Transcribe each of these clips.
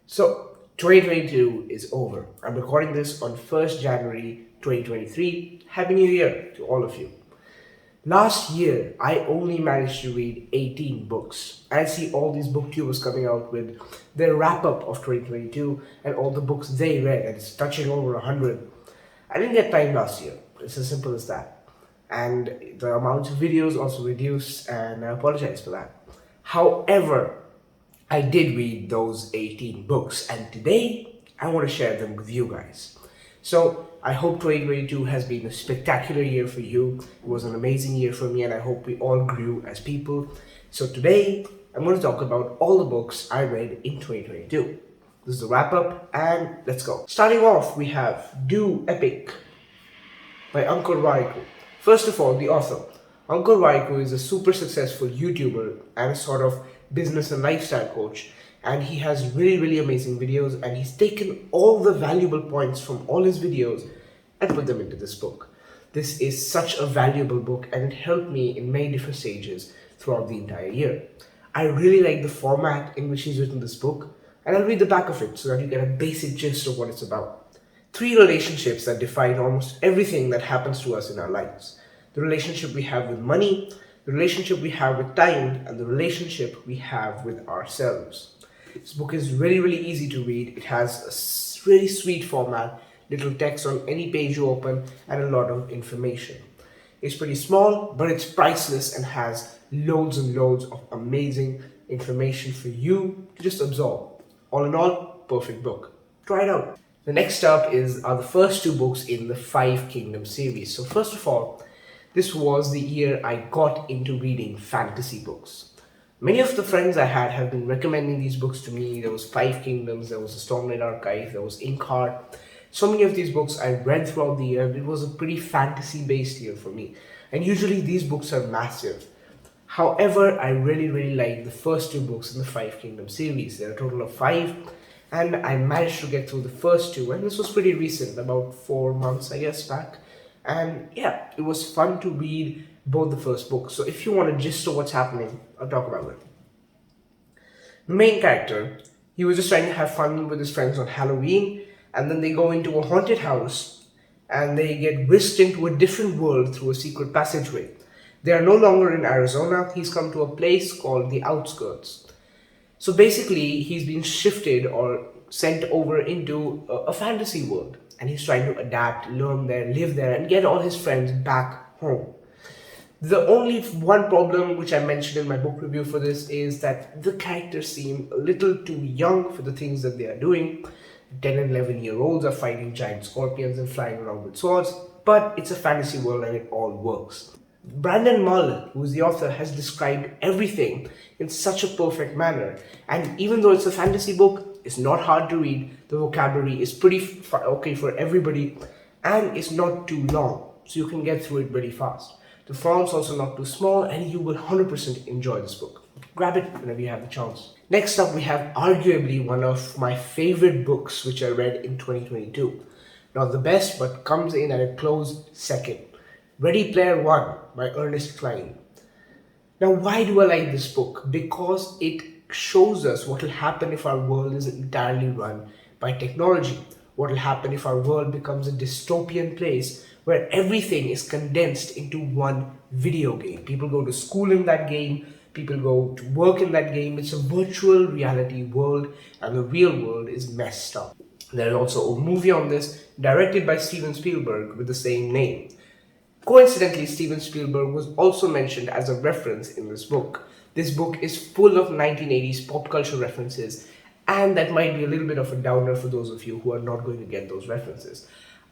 So, 2022 is over. I'm recording this on 1st January 2023. Happy New Year to all of you. Last year, I only managed to read 18 books. I see all these booktubers coming out with their wrap up of 2022 and all the books they read, and it's touching over 100. I didn't get time last year. It's as simple as that. And the amount of videos also reduced, and I apologize for that. However, I did read those 18 books, and today I want to share them with you guys. So, I hope 2022 has been a spectacular year for you. It was an amazing year for me, and I hope we all grew as people. So, today I'm going to talk about all the books I read in 2022. This is the wrap up, and let's go. Starting off, we have Do Epic by Uncle Raiku. First of all, the author. Uncle Raiku is a super successful YouTuber and a sort of business and lifestyle coach. And he has really amazing videos, and he's taken all the valuable points from all his videos and put them into this book. This is such a valuable book, and it helped me in many different stages throughout the entire year. I really like the format in which he's written this book, and I'll read the back of it so that you get a basic gist of what it's about. 3 relationships that define almost everything that happens to us in our lives. The relationship we have with money, the relationship we have with time, and the relationship we have with ourselves. This book is really easy to read. It has a really sweet format, little text on any page you open, and a lot of information. It's pretty small, but it's priceless and has loads and loads of amazing information for you to just absorb. All in all, perfect book. Try it out. The next up are the first 2 books in the 5 Kingdoms series. So first of all, this was the year I got into reading fantasy books. Many of the friends I had have been recommending these books to me. There was 5 Kingdoms, there was the Stormlight Archive, there was Inkheart. So many of these books I read throughout the year. It was a pretty fantasy-based year for me. And usually these books are massive. However, I really like the first 2 books in the 5 Kingdoms series. There are a total of 5. And I managed to get through the first 2. And this was pretty recent, about 4 months, I guess, back. And yeah, it was fun to read both the first books. So if you want a gist of what's happening, I'll talk about it. The main character, he was just trying to have fun with his friends on Halloween, and then they go into a haunted house and they get whisked into a different world through a secret passageway. They are no longer in Arizona. He's come to a place called the Outskirts. So basically, he's been shifted or sent over into a fantasy world, and he's trying to adapt, learn there, live there, and get all his friends back home. The only one problem which I mentioned in my book review for this is that the characters seem a little too young for the things that they are doing. 10 and 11-year-olds are fighting giant scorpions and flying around with swords, but it's a fantasy world and it all works. Brandon Mull, who is the author, has described everything in such a perfect manner. And even though it's a fantasy book, it's not hard to read. The vocabulary is pretty okay for everybody, and it's not too long, so you can get through it really fast. The font's also not too small, and you will 100% enjoy this book. Grab it whenever you have the chance. Next up, we have arguably one of my favorite books which I read in 2022. Not the best, but comes in at a close second. Ready Player One by Ernest Cline. Now, why do I like this book? Because it shows us what will happen if our world is entirely run by technology. What will happen if our world becomes a dystopian place where everything is condensed into one video game. People go to school in that game, people go to work in that game. It's a virtual reality world, and the real world is messed up. There's also a movie on this, directed by Steven Spielberg with the same name. Coincidentally, Steven Spielberg was also mentioned as a reference in this book. This book is full of 1980s pop culture references, and that might be a little bit of a downer for those of you who are not going to get those references.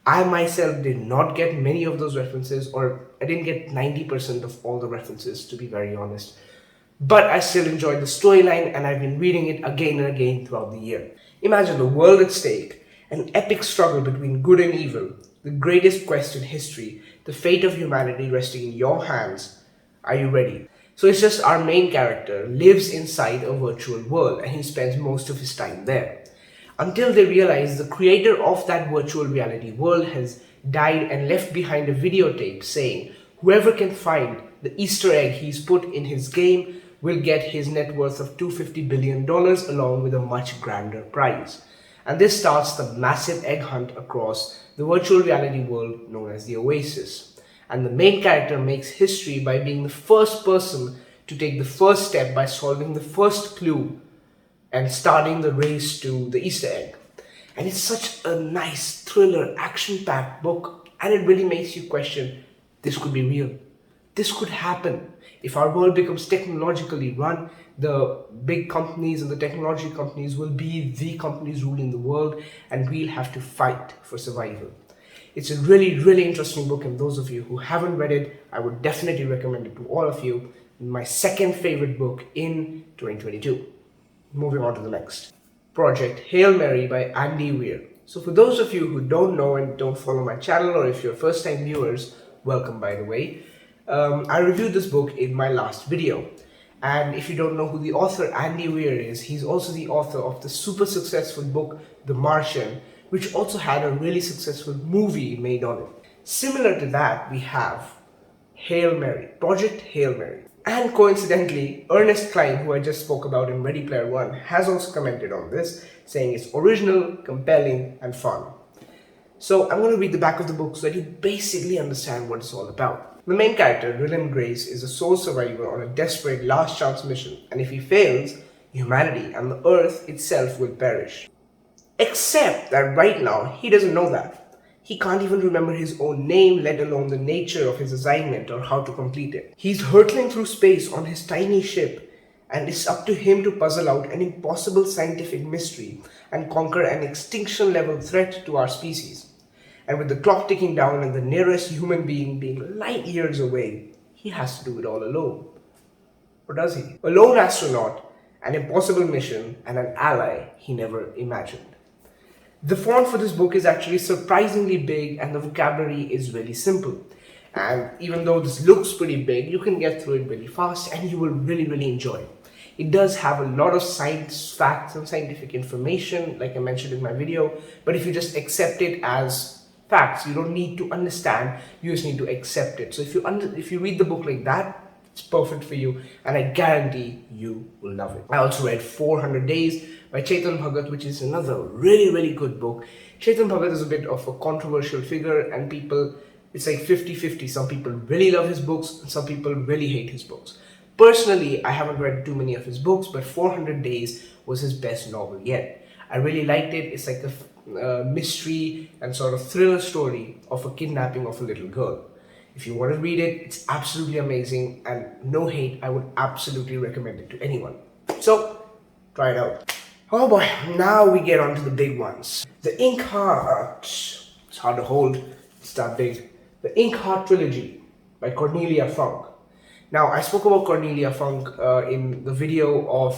I myself did not get many of those references, or I didn't get 90% of all the references, to be very honest. But I still enjoyed the storyline, and I've been reading it again and again throughout the year. Imagine the world at stake, an epic struggle between good and evil, the greatest quest in history, the fate of humanity resting in your hands. Are you ready? So it's just our main character lives inside a virtual world, and he spends most of his time there. Until they realize the creator of that virtual reality world has died and left behind a videotape saying, whoever can find the Easter egg he's put in his game will get his net worth of $250 billion along with a much grander prize. And this starts the massive egg hunt across the virtual reality world known as the Oasis. And the main character makes history by being the first person to take the first step by solving the first clue and starting the race to the Easter egg. And it's such a nice thriller, action-packed book, and it really makes you question, this could be real. This could happen. If our world becomes technologically run, the big companies and the technology companies will be the companies ruling the world, and we'll have to fight for survival. It's a really, really interesting book, and those of you who haven't read it, I would definitely recommend it to all of you. My second favorite book in 2022. Moving on to the next. Project Hail Mary by Andy Weir. So for those of you who don't know and don't follow my channel, or if you're first time viewers, welcome by the way. I reviewed this book in my last video. And if you don't know who the author Andy Weir is, he's also the author of the super successful book The Martian, which also had a really successful movie made on it. Similar to that, we have Hail Mary, Project Hail Mary. And coincidentally, Ernest Cline, who I just spoke about in Ready Player One, has also commented on this, saying it's original, compelling, and fun. So I'm going to read the back of the book so that you basically understand what it's all about. The main character, Ryland Grace, is a sole survivor on a desperate last chance mission, and if he fails, humanity and the Earth itself will perish. Except that right now, he doesn't know that. He can't even remember his own name, let alone the nature of his assignment or how to complete it. He's hurtling through space on his tiny ship, and it's up to him to puzzle out an impossible scientific mystery and conquer an extinction-level threat to our species. And with the clock ticking down and the nearest human being being light years away, he has to do it all alone. Or does he? A lone astronaut, an impossible mission, and an ally he never imagined. The font for this book is actually surprisingly big, and the vocabulary is really simple. And even though this looks pretty big, you can get through it really fast and you will really, really enjoy it. It does have a lot of science facts and scientific information, like I mentioned in my video, but if you just accept it as facts, you don't need to understand, you just need to accept it. So if you read the book like that, it's perfect for you, and I guarantee you will love it. I also read 400 Days by Chetan Bhagat, which is another really, really good book. Chetan Bhagat is a bit of a controversial figure, and it's like 50-50. Some people really love his books, and some people really hate his books. Personally, I haven't read too many of his books, but 400 Days was his best novel yet. I really liked it. It's like a mystery and sort of thriller story of a kidnapping of a little girl. If you want to read it, it's absolutely amazing, and no hate, I would absolutely recommend it to anyone. So, try it out. Oh boy, now we get on to the big ones. The Inkheart, it's hard to hold, it's that big. The Inkheart trilogy by Cornelia Funk. Now, I spoke about Cornelia Funk in the video of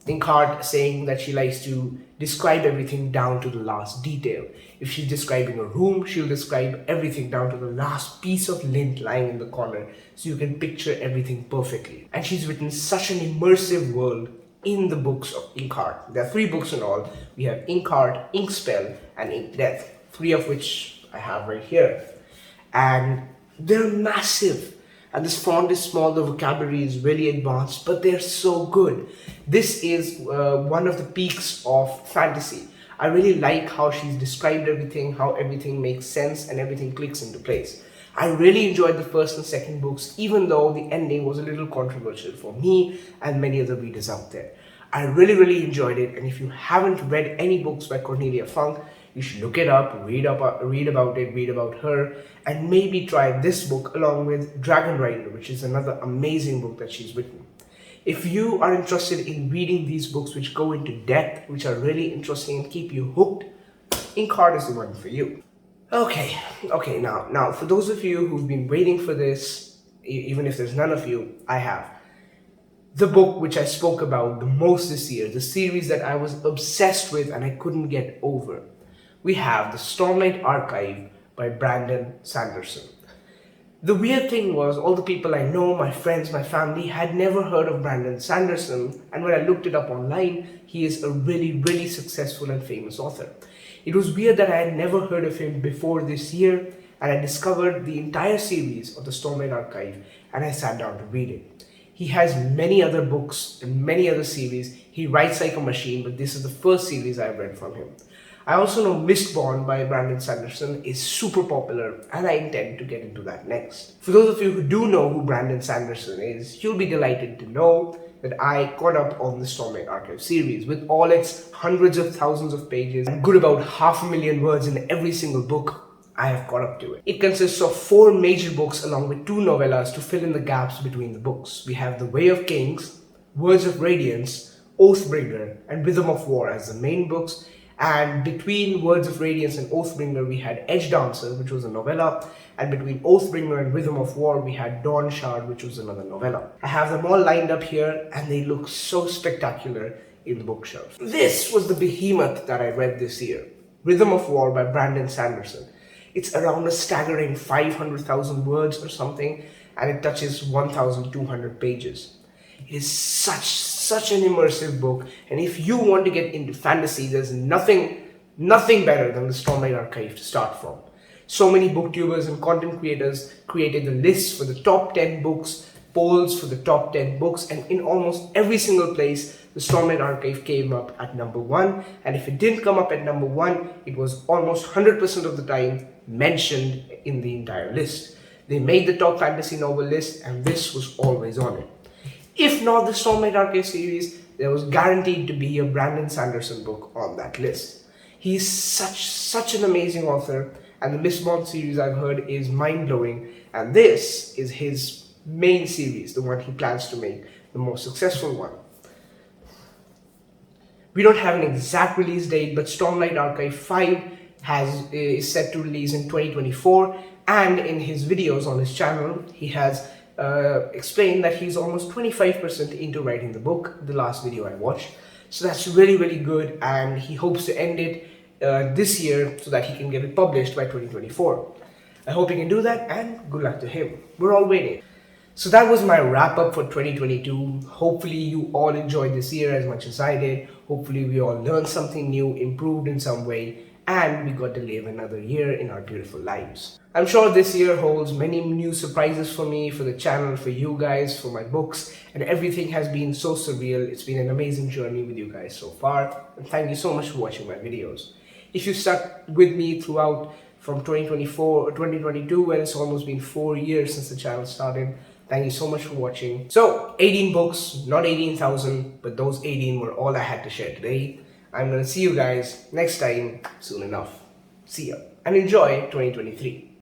Inkheart, saying that she likes to describe everything down to the last detail. If she's describing a room, she'll describe everything down to the last piece of lint lying in the corner, so you can picture everything perfectly. And she's written such an immersive world in the books of Inkheart. There are 3 books in all. We have Inkheart, Inkspell, and Inkdeath, 3 of which I have right here. And they're massive. And this font is small, the vocabulary is really advanced, but they're so good. This is one of the peaks of fantasy. I really like how she's described everything, how everything makes sense and everything clicks into place. I really enjoyed the first and second books, even though the ending was a little controversial for me and many other readers out there. I really, really enjoyed it, and if you haven't read any books by Cornelia Funk, you should look it up, read about it, read about her, and maybe try this book along with Dragon Rider, which is another amazing book that she's written. If you are interested in reading these books which go into depth, which are really interesting and keep you hooked, Inkheart is the one for you. Okay, now for those of you who've been waiting for this, even if there's none of you, I have. The book which I spoke about the most this year, the series that I was obsessed with and I couldn't get over. We have the Stormlight Archive by Brandon Sanderson. The weird thing was, all the people I know, my friends, my family, had never heard of Brandon Sanderson, and when I looked it up online, he is a really, really successful and famous author. It was weird that I had never heard of him before this year, and I discovered the entire series of the Stormlight Archive, and I sat down to read it. He has many other books and many other series. He writes like a machine, but this is the first series I've read from him. I also know Mistborn by Brandon Sanderson is super popular, and I intend to get into that next. For those of you who do know who Brandon Sanderson is, you'll be delighted to know that I caught up on the Stormlight Archive series with all its hundreds of thousands of pages and good about 500,000 words in every single book. I have caught up to it. It consists of 4 major books along with 2 novellas to fill in the gaps between the books. We have The Way of Kings, Words of Radiance, Oathbringer, and Rhythm of War as the main books. And between Words of Radiance and Oathbringer, we had Edge Dancer, which was a novella. And between Oathbringer and Rhythm of War, we had Dawn Shard, which was another novella. I have them all lined up here, and they look so spectacular in the bookshelf. This was the behemoth that I read this year, Rhythm of War by Brandon Sanderson. It's around a staggering 500,000 words or something, and it touches 1,200 pages. It is such an immersive book, and if you want to get into fantasy, there's nothing better than the Stormlight Archive to start from. So many booktubers and content creators created the lists for the top 10 books, polls for the top 10 books, and in almost every single place, the Stormlight Archive came up at number 1, and if it didn't come up at number 1, it was almost 100% of the time mentioned in the entire list. They made the top fantasy novel list, and this was always on it. If not the Stormlight Archive series, there was guaranteed to be a Brandon Sanderson book on that list. He's such an amazing author, and the Mistborn series I've heard is mind-blowing, and this is his main series, the one he plans to make, the most successful one. We don't have an exact release date, but Stormlight Archive 5 is set to release in 2024, and in his videos on his channel, he has explained that he's almost 25% into writing the book, the last video I watched. So that's really good, and he hopes to end it this year so that he can get it published by 2024. I hope he can do that, and good luck to him. We're all waiting. So that was my wrap up for 2022. Hopefully you all enjoyed this year as much as I did. Hopefully we all learned something new, improved in some way, and we got to live another year in our beautiful lives. I'm sure this year holds many new surprises for me, for the channel, for you guys, for my books, and everything has been so surreal. It's been an amazing journey with you guys so far, and thank you so much for watching my videos. If you stuck with me throughout from 2024 or 2022, and it's almost been 4 years since the channel started, thank you so much for watching. So, 18 books, not 18,000, but those 18 were all I had to share today. I'm gonna see you guys next time soon enough. See ya. And enjoy 2023.